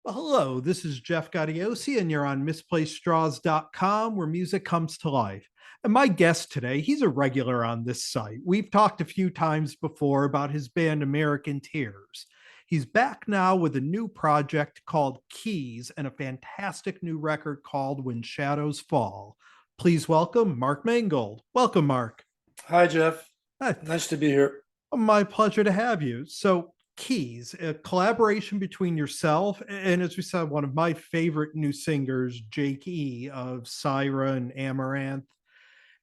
Well, hello, this is Jeff Gaudiosi, and you're on misplacedstraws.com where music comes to life. And my guest today, he's a regular on this site. We've talked a few times before about his band American Tears. He's back now with a new project called Keys and a fantastic new record called When Shadows Fall. Please welcome Mark Mangold. Welcome, Mark. Hi, Jeff. Hi. Nice to be here. My pleasure to have you. So, Keys, a collaboration between yourself and, as we said, one of my favorite new singers, Jake E. of Syra and Amaranth.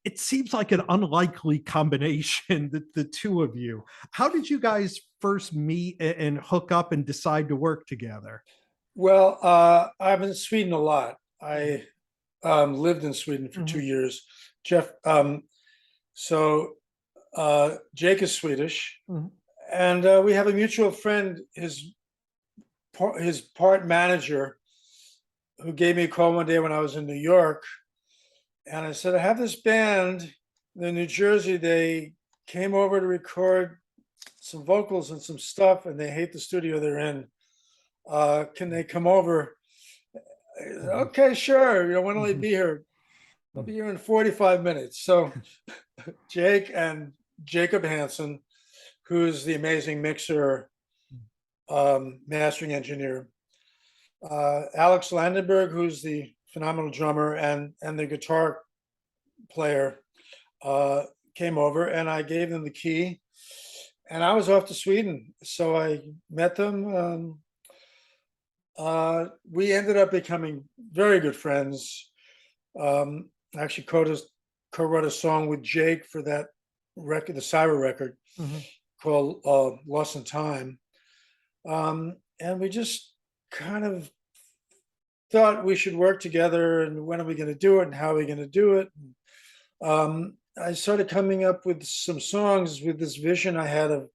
It seems like an unlikely combination, the two of you. How did you guys first meet and hook up and decide to work together? Well, I'm in Sweden a lot. I lived in Sweden for 2 years. Jeff, Jake is Swedish, Mhm. and we have a mutual friend, his part manager, who gave me a call one day when I was in New York, and I said, I have this band in New Jersey. They came over to record some vocals and some stuff, and they hate the studio they're in. Can they come over? Okay, sure. When will they be here? They'll be here in 45 minutes. So Jake and Jacob Hansen, who's the amazing mixer, mastering engineer, Alex Landenberg, who's the phenomenal drummer and the guitar player, came over, and I gave them the key, and I was off to Sweden. So I met them. We ended up becoming very good friends. Actually co-wrote a song with Jake for that record, the Syra record, called Lost in Time. And we just kind of thought we should work together, and when are we going to do it, and how are we going to do it? I started coming up with some songs with this vision I had of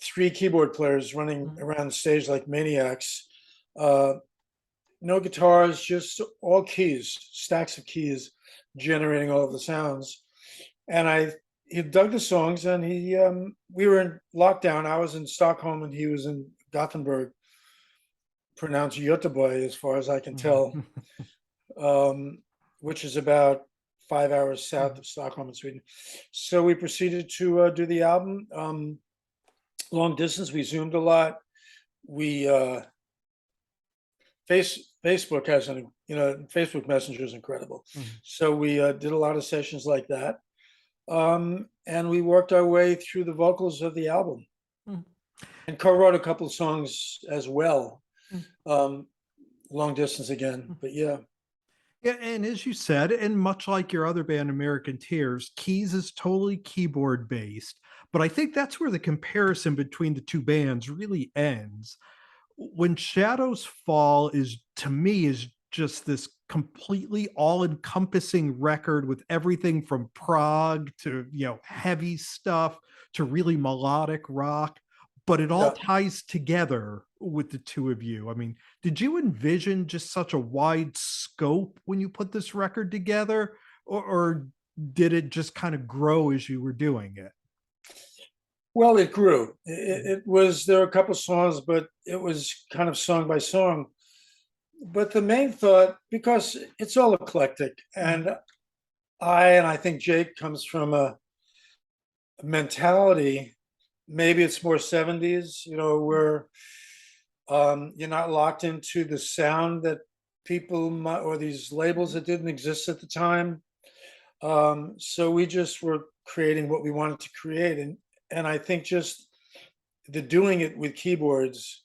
three keyboard players running around the stage like maniacs. No guitars, just all keys, stacks of keys, generating all of the sounds. And he dug the songs, and we were in lockdown. I was in Stockholm, and he was in Gothenburg, pronounced Göteborg, as far as I can tell, which is about 5 hours south of Stockholm in Sweden. So we proceeded to do the album long distance. We Zoomed a lot. We Facebook has Facebook Messenger is incredible. So we did a lot of sessions like that, and we worked our way through the vocals of the album, and co-wrote a couple of songs as well, long distance again. But yeah. Yeah, and as you said, and much like your other band, American Tears, Keys is totally keyboard based. But I think that's where the comparison between the two bands really ends. When Shadows Fall is, to me, is just this completely all-encompassing record with everything from prog to heavy stuff to really melodic rock, but it all Yeah. ties together with the two of you. I mean, did you envision just such a wide scope when you put this record together, or did it just kind of grow as you were doing it? Well, it grew. It was, there were a couple of songs, but it was kind of song by song. But the main thought, because it's all eclectic, and I think Jake comes from a mentality, maybe it's more 70s, where you're not locked into the sound that people might, or these labels that didn't exist at the time. So we just were creating what we wanted to create. And I think just the doing it with keyboards,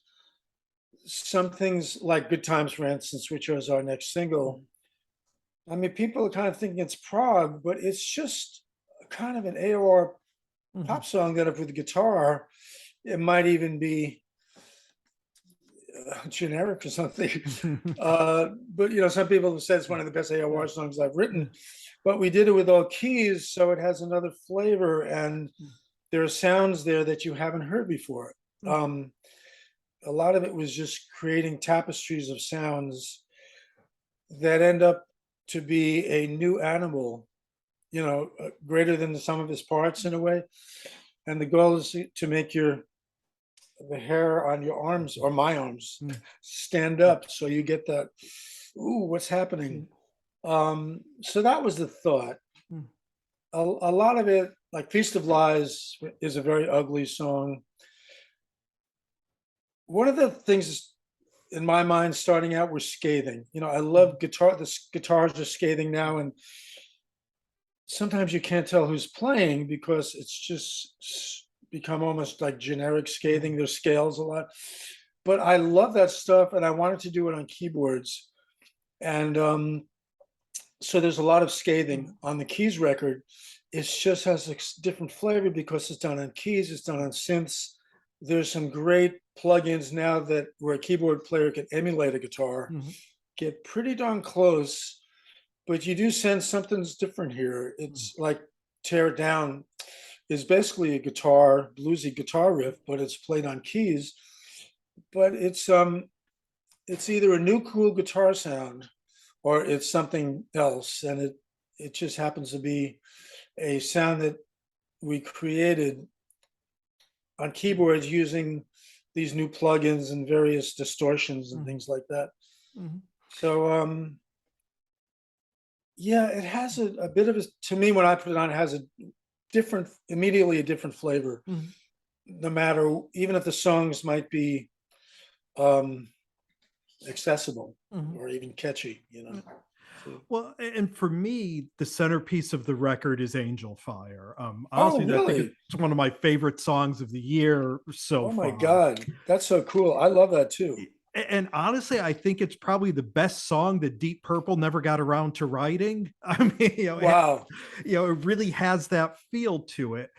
some things like Good Times, for instance, which was our next single. I mean, people are kind of thinking it's prog, but it's just kind of an AOR pop song that, if with guitar, it might even be generic or something. But some people have said it's one of the best AOR songs I've written. But we did it with all keys, so it has another flavor, and there are sounds there that you haven't heard before. A lot of it was just creating tapestries of sounds that end up to be a new animal, greater than the sum of its parts in a way. And the goal is to make your the hair on your arms or my arms Mm, stand up, so you get that, "Ooh, what's happening?" mm, So that was the thought. mm, A lot of it, like Feast of Lies, is a very ugly song. One of the things in my mind starting out was scathing. I love guitar. Guitars are scathing now, and sometimes you can't tell who's playing because it's just become almost like generic scathing. mm, There's scales a lot, but I love that stuff, and I wanted to do it on keyboards. And so there's a lot of scathing mm, on the keys record. It just has a different flavor because it's done on keys, it's done on synths. There's some great plugins now that where a keyboard player can emulate a guitar, mm, get pretty darn close, but you do sense something's different here. mm, It's like Tear It Down is basically a guitar, bluesy guitar riff, but it's played on keys. But it's either a new cool guitar sound or it's something else. And it just happens to be a sound that we created on keyboards using these new plugins and various distortions and mm, things like that. mm, So yeah, it has a bit of a, to me, when I put it on, it has immediately a different flavor, mm, no matter, even if the songs might be um, accessible mm. or even catchy. So, Well, and for me, the centerpiece of the record is Angel Fire. oh, Honestly, I think really? it's one of my favorite songs of the year so Oh my far. God. That's so cool. I love that too. And honestly, I think it's probably the best song that Deep Purple never got around to writing. I mean, Wow. it really has that feel to it.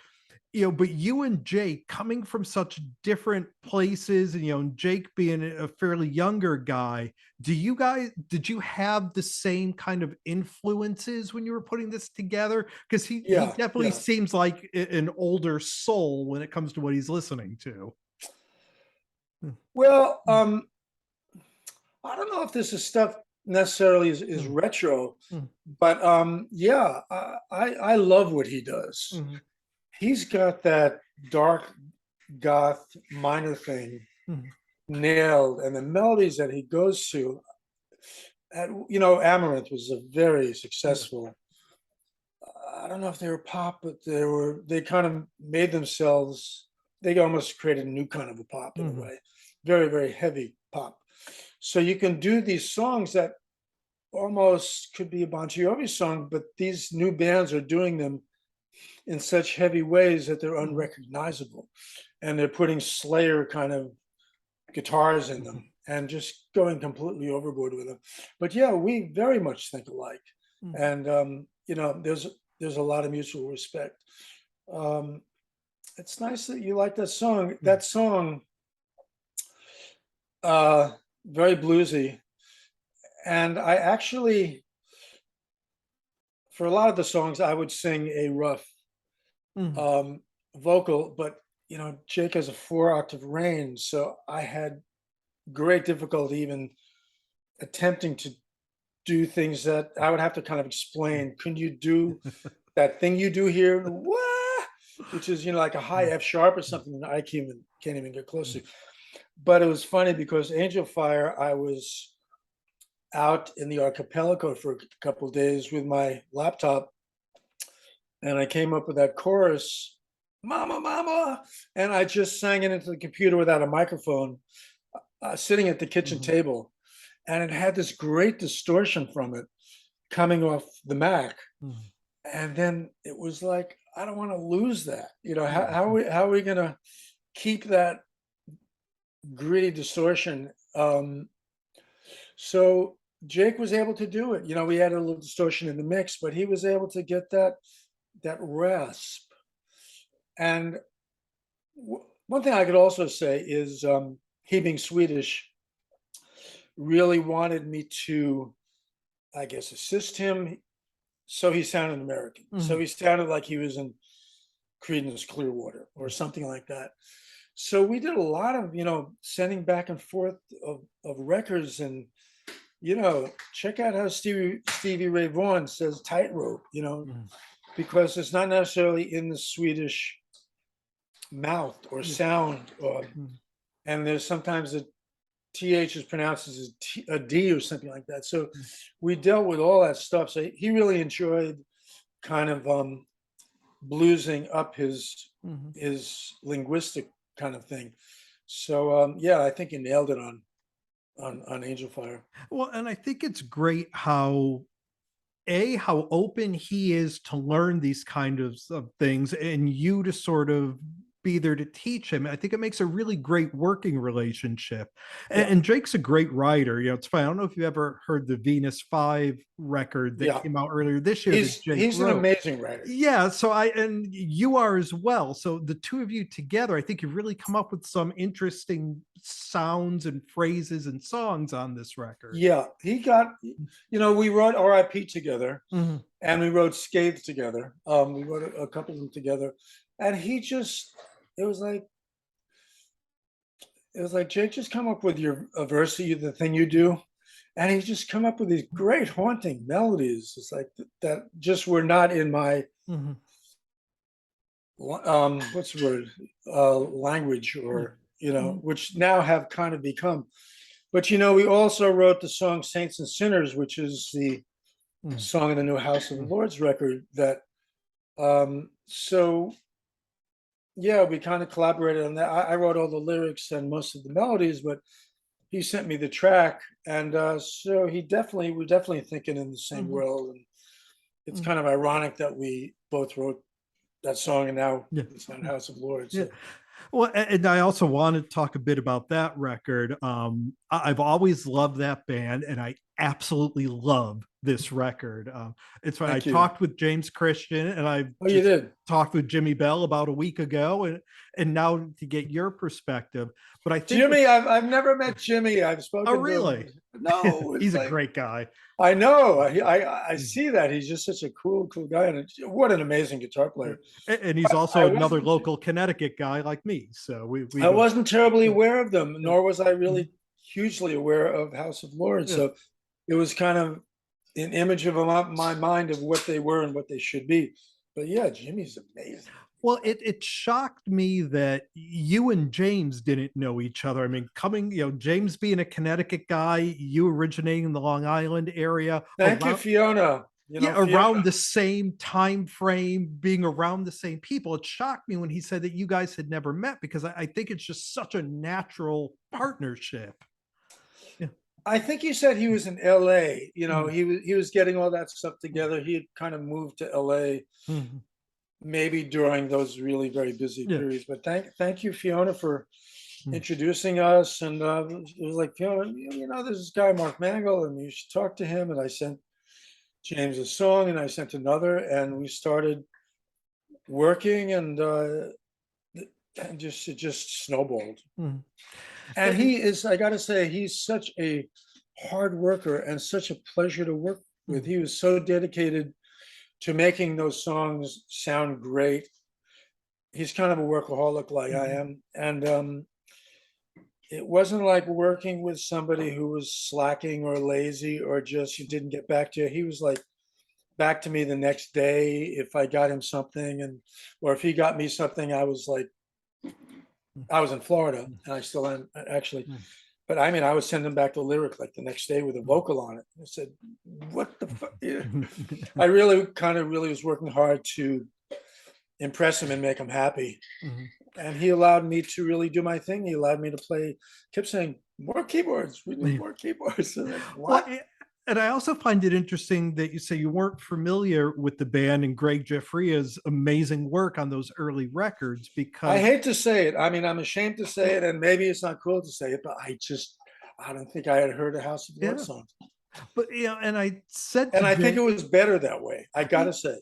But you and Jake coming from such different places, and Jake being a fairly younger guy, did you have the same kind of influences when you were putting this together? Because he Yeah. definitely Yeah. seems like an older soul when it comes to what he's listening to. Mm, Well, mm, I don't know if this is stuff necessarily is mm, retro, mm, but yeah, I love what he does. mm, He's got that dark goth minor thing mm, nailed, and the melodies that he goes to. Amaranth was a very mm, successful. I don't know if they were pop, but they kind of made themselves. They almost created a new kind of a pop in a mhm, way, very very heavy pop. So you can do these songs that almost could be a Bon Jovi song, but these new bands are doing them in such heavy ways that they're mhm, unrecognizable, and they're putting Slayer kind of guitars in mhm, them and just going completely overboard with them. But yeah, we very much think alike, mhm, and there's a lot of mutual respect. Um, it's nice that you like that song. mhm, That song, uh, very bluesy, and I actually, for a lot of the songs, I would sing a rough mhm, um, vocal, but Jake has a 4-octave range, so I had great difficulty even attempting to do things that I would have to kind of explain. Can you do that thing you do here? Wah! Which is, like a high mm, F sharp or something that I can't even get close mm, to. But it was funny because Angel Fire, I was out in the archipelago for a couple of days with my laptop, and I came up with that chorus, "Mama, Mama," and I just sang it into the computer without a microphone, sitting at the kitchen mhm, table, and it had this great distortion from it coming off the Mac. mhm, And then it was like, I don't want to lose that. mhm, How are we gonna keep that gritty distortion? So Jake was able to do it. We had a little distortion in the mix, but he was able to get that rasp. And one thing I could also say is he being Swedish really wanted me to, I guess, assist him. So he sounded American. So mhm, he sounded like he was in Creedence Clearwater or something like that. So we did a lot of, sending back and forth of records, and, check out how Stevie Ray Vaughan says tightrope, mhm, because it's not necessarily in the Swedish mouth or yeah, sound. and there's sometimes a th is pronounced as a d or something like that. So we dealt with all that stuff. So he really enjoyed kind of bluesing up Mhm. his linguistic kind of thing. So yeah, I think he nailed it on Angel Fire. Well, and I think it's great how open he is to learn these kind of things and you to sort of be there to teach him. I think it makes a really great working relationship. Yeah, And Jake's a great writer. It's funny. I don't know if you ever heard the Venus 5 record that yeah. came out earlier this year that Jake He's an wrote. amazing writer. Yeah, so and you are as well. So the two of you together, I think you've really come up with some interesting sounds and phrases and songs on this record. Yeah, he got, we wrote R.I.P. together Mhm. and we wrote Scathe together. We wrote a couple of them together, and it was like, Jake, just come up with your a verse, the thing you do, and he just come up with these great haunting melodies. It's like that just were not in my Mhm. what's the word, language, Mhm. or Mhm. which now have kind of become. But we also wrote the song Saints and Sinners, which is the Mhm. song in the new House of the Mhm. Lords record. That so yeah, we kind of collaborated on that. I wrote all the lyrics and most of the melodies, but he sent me the track, and so we're definitely thinking in the same Mhm. world. And it's Mhm. kind of ironic that we both wrote that song, and now Yeah. it's on House of Lords. Yeah. So Well, and I also wanted to talk a bit about that record. I've always loved that band, and I absolutely love this record. It's when I thank you. talked with James Christian, and I Oh, you just did. talked with Jimmy Bell about a week ago, and now to get your perspective. But I think Jimmy, I've never met Jimmy. I've oh, spoken to him. really? No, it's He's a like, great guy. I know. I see that he's just such a cool guy, and what an amazing guitar Yeah. player. And he's But I also another wasn't local Connecticut guy like me. So we I go. wasn't terribly Yeah. aware of them, Yeah. nor was I Mhm. really hugely aware of House of Lords. Yeah. So it was kind of an image of my mind of what they were and what they should be. But yeah, Jimmy's amazing. Well, it shocked me that you and James didn't know each other. I mean, James being a Connecticut guy, you originating in the Long Island area, Thank you, Fiona. around Fiona. the same time frame, being around the same people. It shocked me when he said that you guys had never met because I think it's just such a natural partnership. Yeah. I think he said he was in LA. Mhm. He was getting all that stuff together. He had kind of moved to LA Mhm. maybe during those really very busy Yeah. periods. But thank you, Fiona, for Mhm. introducing us. And it was like, Fiona, there's this guy, Mark Mangold, and you should talk to him. And I sent James a song, and I sent another, and we started working, and just it just snowballed. Mhm. And he is, I got to say, he's such a hard worker and such a pleasure to work with. Mhm. He was so dedicated to making those songs sound great. He's kind of a workaholic like I Mhm. am, and it wasn't like working with somebody who was slacking or lazy or just didn't get back to you. He was like back to me the next day if I got him something, and or if he got me something. I was in Florida, and I still am actually. Mhm. But I mean, I would send him back the lyric like the next day with a Mhm. vocal on it. I said, "What the fuck?" Yeah. Mhm. I really kind of really was working hard to impress him and make him happy. Mhm. And he allowed me to really do my thing. He allowed me to play, kept saying, more keyboards. We need Yeah. more keyboards. I'm like, Well, what? and I also find it interesting that you say you weren't familiar with the band and Greg Jeffria's amazing work on those early records I because hate to say it. I mean, I'm ashamed to say it, and maybe it's not cool to say it, but I don't think I had heard a House of Lords yeah, song. but and I said to And I think James, it was better that way. I got to say.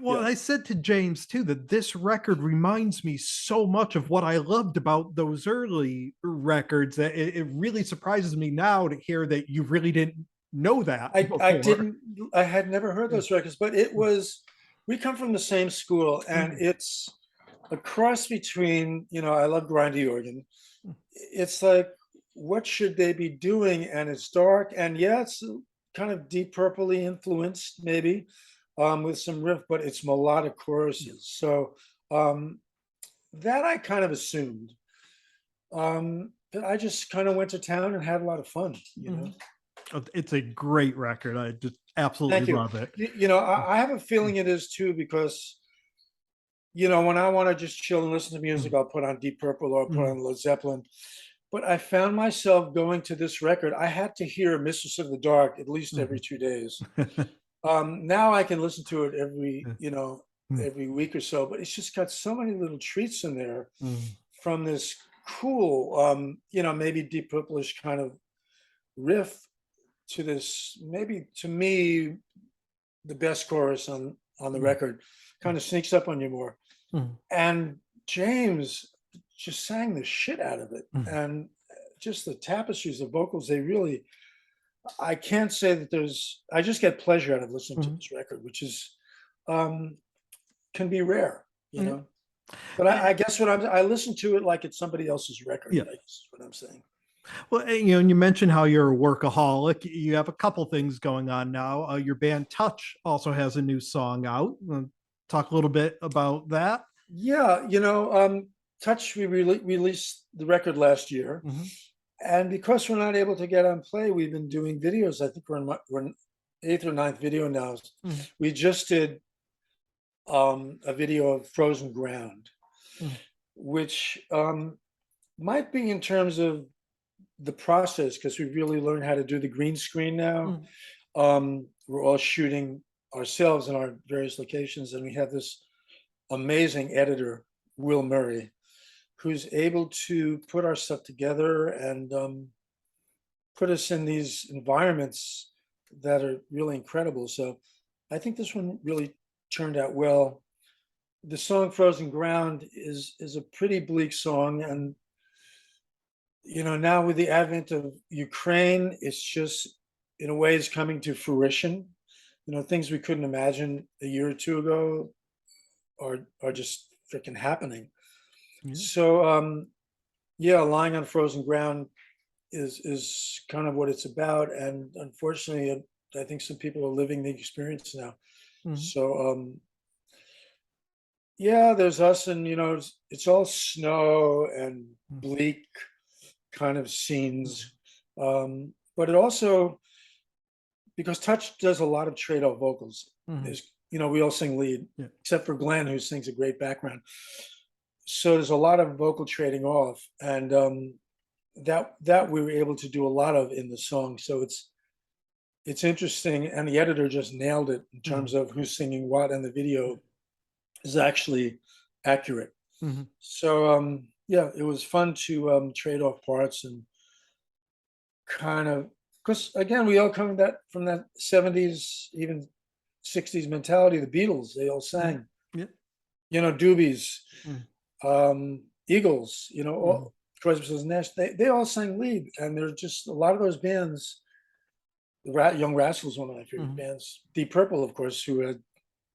well, Yeah. I said to James too that this record reminds me so much of what I loved about those early records that it really surprises me now to hear that you really didn't know that I before. didn't, I had never heard Yeah. those records, but we come from the same school, and Mhm. it's a cross between, I love grindy organ. It's like, what should they be doing? And it's dark, and yeah, it's kind of deep purpley influenced, maybe, with some riff, but it's melodic choruses. So that I kind of assumed. I just kind of went to town and had a lot of fun, you know. Mhm. It's a great record. I just absolutely Thank you. love it. I have a feeling it is too because when I want to just chill and listen to music, Mhm. I'll put on Deep Purple or I'll put Mhm. on Led Zeppelin. But I found myself going to this record. I had to hear Mistress of the Dark at least every Mhm. 2 days. Now I can listen to it Mhm. every week or so, but it's just got so many little treats in there Mhm. from this cool, maybe Deep Purple-ish kind of riff to this, maybe to me, the best chorus on the Mhm. record. Kind of sneaks up on you more. Mhm. And James just sang the shit out of it. Mhm. And just the tapestries of vocals, they really, I can't say that I just get pleasure out of listening to Mhm. this record, which is, um, can be rare, you Yeah. know? But I guess I listen to it like it's somebody else's record, Yeah. I guess is what I'm saying. Well, and you mentioned how you're a workaholic. You have a couple things going on now. Your band Touch also has a new song out. Talk a little bit about that. Yeah, Touch, we released the record last year. Mhm. And because we're not able to get on play, we've been doing videos. I think we're in eighth or ninth video now. Mhm. We just did a video of Frozen Ground, Mhm. which might be in terms of the process because we've really learned how to do the green screen now. Mhm. We're all shooting ourselves in our various locations, and we have this amazing editor, Will Murray, who's able to put our stuff together and put us in these environments that are really incredible. So I think this one really turned out well. The song Frozen Ground is a pretty bleak song. And now with the advent of Ukraine, it's just in a way is coming to fruition. Things we couldn't imagine a year or two ago are just freaking happening. Yeah. So yeah, lying on frozen ground is kind of what it's about. And unfortunately, I think some people are living the experience now. Mhm. So yeah, there's us, and it's all snow and bleak kind of scenes. But it also, because Touch does a lot of trade-off vocals. Mhm. There's, we all sing lead, Yeah. except for Glenn, who sings a great background. So there's a lot of vocal trading off, and that we were able to do a lot of in the song. So it's interesting, and the editor just nailed it in terms Mhm. of who's singing what, and the video is actually accurate. Mhm. So yeah, it was fun to trade off parts and kind of, because again, we all come from that 70s, even 60s mentality. The Beatles, they all Mhm. sang, Yeah. Doobies, Mhm. Eagles, Mhm. Crosby, Stills, Nash, they all sang lead, and there's just a lot of those bands. Young Rascals, one of my favorite Mhm. bands. Deep Purple, of course, who had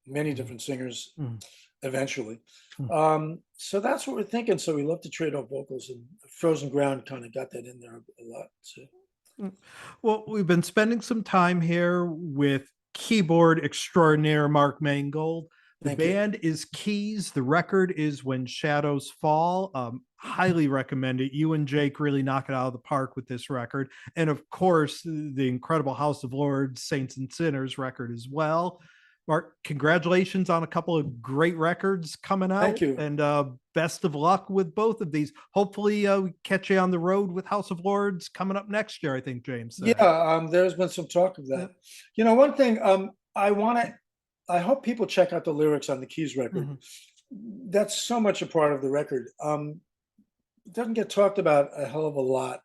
many Mhm. different singers Mhm. eventually. Mhm. So that's what we're thinking. So we love to trade off vocals, and Frozen Ground kind of got that in there a lot. So Mm. Well, we've been spending some time here with keyboard extraordinaire Mark Mangold. The thank you. band is Keys. The record is When Shadows Fall. Highly recommend it. You and Jake really knock it out of the park with this record. And of course, the incredible House of Lords, Saints and Sinners record as well. Mark, congratulations on a couple of great records coming Thank out, you. and best of luck with both of these. Hopefully, we catch you on the road with House of Lords coming up next year. I think James Yeah, said. there's been some talk of Yeah. that. One thing I hope people check out the lyrics on the Keys record. Mhm. That's so much a part of the record. It doesn't get talked about a hell of a lot.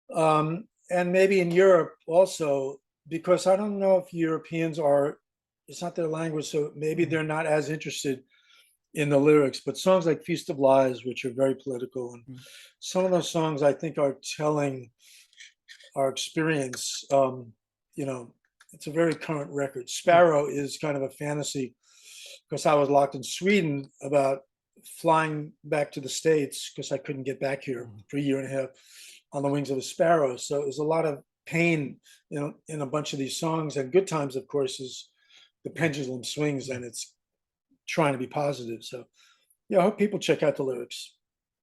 And maybe in Europe also, because I don't know if Europeans are, it's not their language, so maybe Mhm. they're not as interested in the lyrics. But songs like Feast of Lies, which are very political, and Mhm. some of those songs I think are telling our experience. You know, it's a very current record. Mhm. Sparrow is kind of a fantasy because I was locked in Sweden about flying back to the States because I couldn't get back here Mhm. for a year and a half on the wings of a sparrow. So there's a lot of pain, in a bunch of these songs. And Good Times, of course, is the pendulum swings and it's trying to be positive. So yeah, I hope people check out the lyrics.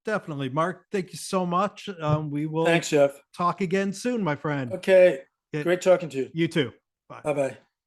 definitely. Mark, thank you so much. We will Thanks, Jeff. talk again soon, my friend. Okay. Yeah, Great talking to you. you too. Bye. Bye bye.